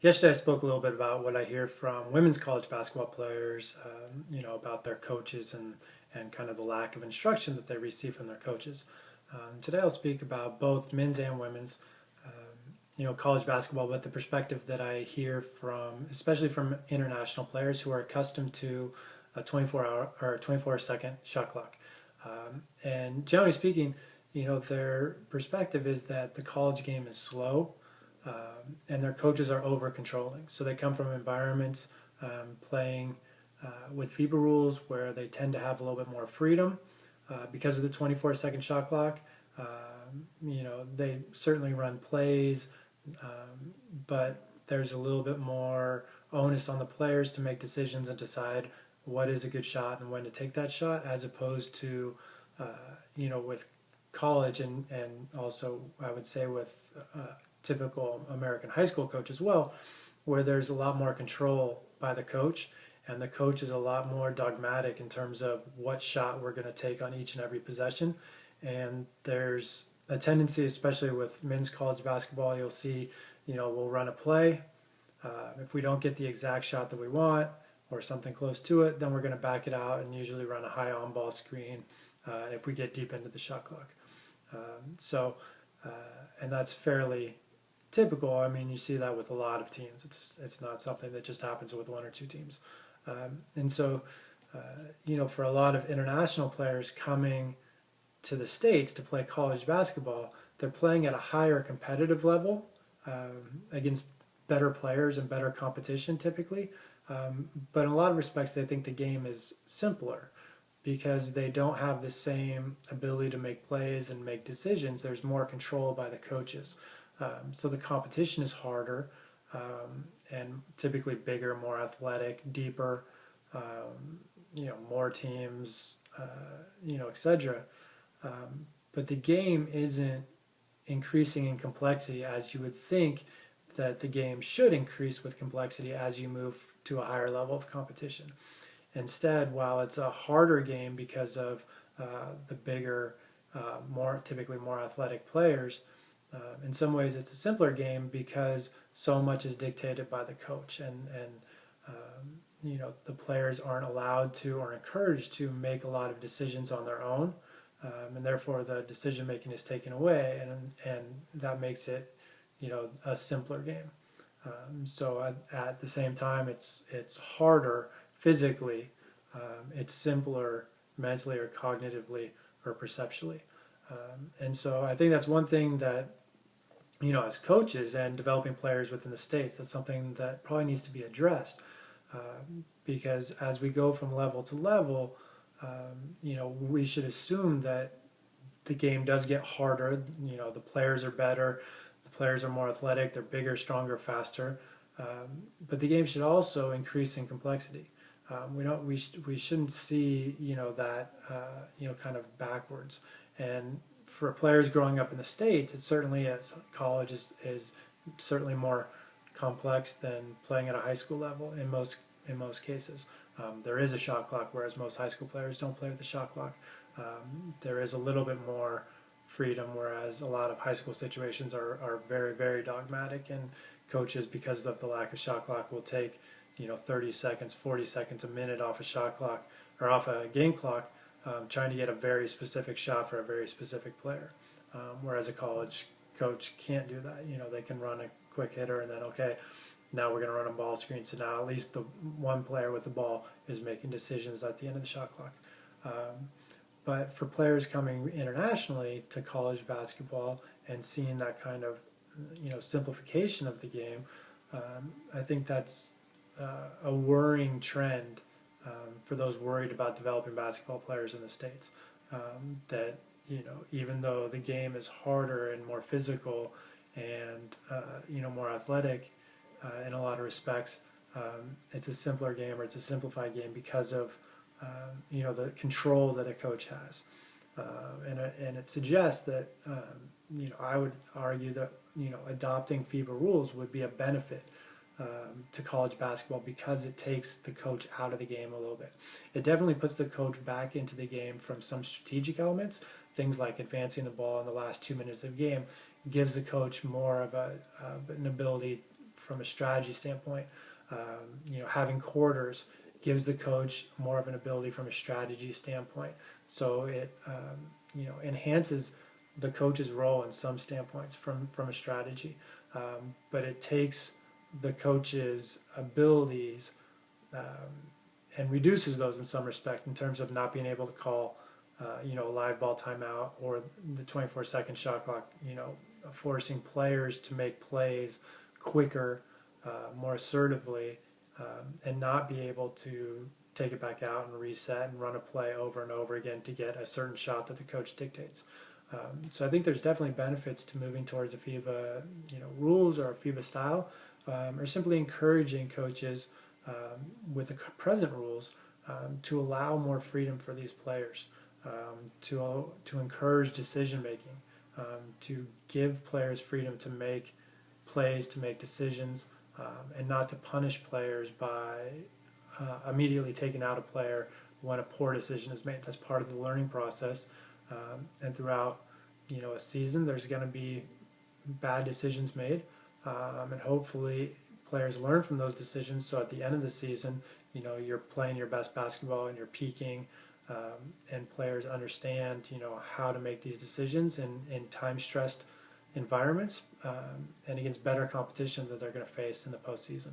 Yesterday, I spoke a little bit about what I hear from women's college basketball players, about their coaches and kind of the lack of instruction that they receive from their coaches. Today, I'll speak about both men's and women's, college basketball, but the perspective that I hear from, especially from international players who are accustomed to a 24-hour or 24-second shot clock. And generally speaking, their perspective is that the college game is slow, and their coaches are over controlling. So they come from environments playing with FIBA rules where they tend to have a little bit more freedom because of the 24-second shot clock. They certainly run plays, but there's a little bit more onus on the players to make decisions and decide what is a good shot and when to take that shot, as opposed to, with college and also I would say with typical American high school coach as well, where there's a lot more control by the coach, and the coach is a lot more dogmatic in terms of what shot we're going to take on each and every possession. And there's a tendency, especially with men's college basketball, you'll see, we'll run a play. If we don't get the exact shot that we want or something close to it, then we're going to back it out and usually run a high on-ball screen if we get deep into the shot clock. And that's fairly typical. I mean, you see that with a lot of teams. It's not something that just happens with one or two teams. And so, for a lot of international players coming to the States to play college basketball, they're playing at a higher competitive level against better players and better competition typically. But in a lot of respects, they think the game is simpler because they don't have the same ability to make plays and make decisions. There's more control by the coaches. So the competition is harder and typically bigger, more athletic, deeper, more teams, etc. But the game isn't increasing in complexity as you would think that the game should increase with complexity as you move to a higher level of competition. Instead, while it's a harder game because of the bigger, typically more athletic players, in some ways it's a simpler game because so much is dictated by the coach, and the players aren't allowed to or encouraged to make a lot of decisions on their own, and therefore the decision making is taken away, and that makes it a simpler game. So at the same time, it's harder physically, it's simpler mentally or cognitively or perceptually. And so I think that's one thing that, as coaches and developing players within the States, that's something that probably needs to be addressed. Because as we go from level to level, we should assume that the game does get harder. The players are better, the players are more athletic, they're bigger, stronger, faster. But the game should also increase in complexity. We shouldn't see that kind of backwards. And for players growing up in the States, it certainly is. College is certainly more complex than playing at a high school level in most cases. There is a shot clock, whereas most high school players don't play with the shot clock. There is a little bit more freedom, whereas a lot of high school situations are very, very dogmatic, and coaches, because of the lack of shot clock, will take 30 seconds, 40 seconds, a minute off a shot clock or off a game clock, trying to get a very specific shot for a very specific player. Whereas a college coach can't do that. They can run a quick hitter and then, okay, now we're going to run a ball screen. So now at least the one player with the ball is making decisions at the end of the shot clock. But for players coming internationally to college basketball and seeing that kind of simplification of the game, I think that's a worrying trend for those worried about developing basketball players in the States. That even though the game is harder and more physical and more athletic in a lot of respects, it's a simpler game, or it's a simplified game because of the control that a coach has, and it suggests that I would argue that adopting FIBA rules would be a benefit to college basketball because it takes the coach out of the game a little bit. It definitely puts the coach back into the game from some strategic elements like advancing the ball in the last 2 minutes of the game. Gives the coach more of an ability from a strategy standpoint. Having quarters gives the coach more of an ability from a strategy standpoint. So it enhances the coach's role in some standpoints from a strategy, but it takes the coach's abilities and reduces those in some respect in terms of not being able to call a live ball timeout or the 24-second shot clock, forcing players to make plays quicker, more assertively, and not be able to take it back out and reset and run a play over and over again to get a certain shot that the coach dictates. So I think there's definitely benefits to moving towards a FIBA, rules or a FIBA style, or simply encouraging coaches with the present rules to allow more freedom for these players, to encourage decision making, to give players freedom to make plays, to make decisions, and not to punish players by immediately taking out a player when a poor decision is made. That's part of the learning process, and throughout a season there's going to be bad decisions made, and hopefully players learn from those decisions, so at the end of the season you're playing your best basketball and you're peaking, and players understand how to make these decisions in time-stressed environments, and against better competition that they're going to face in the postseason.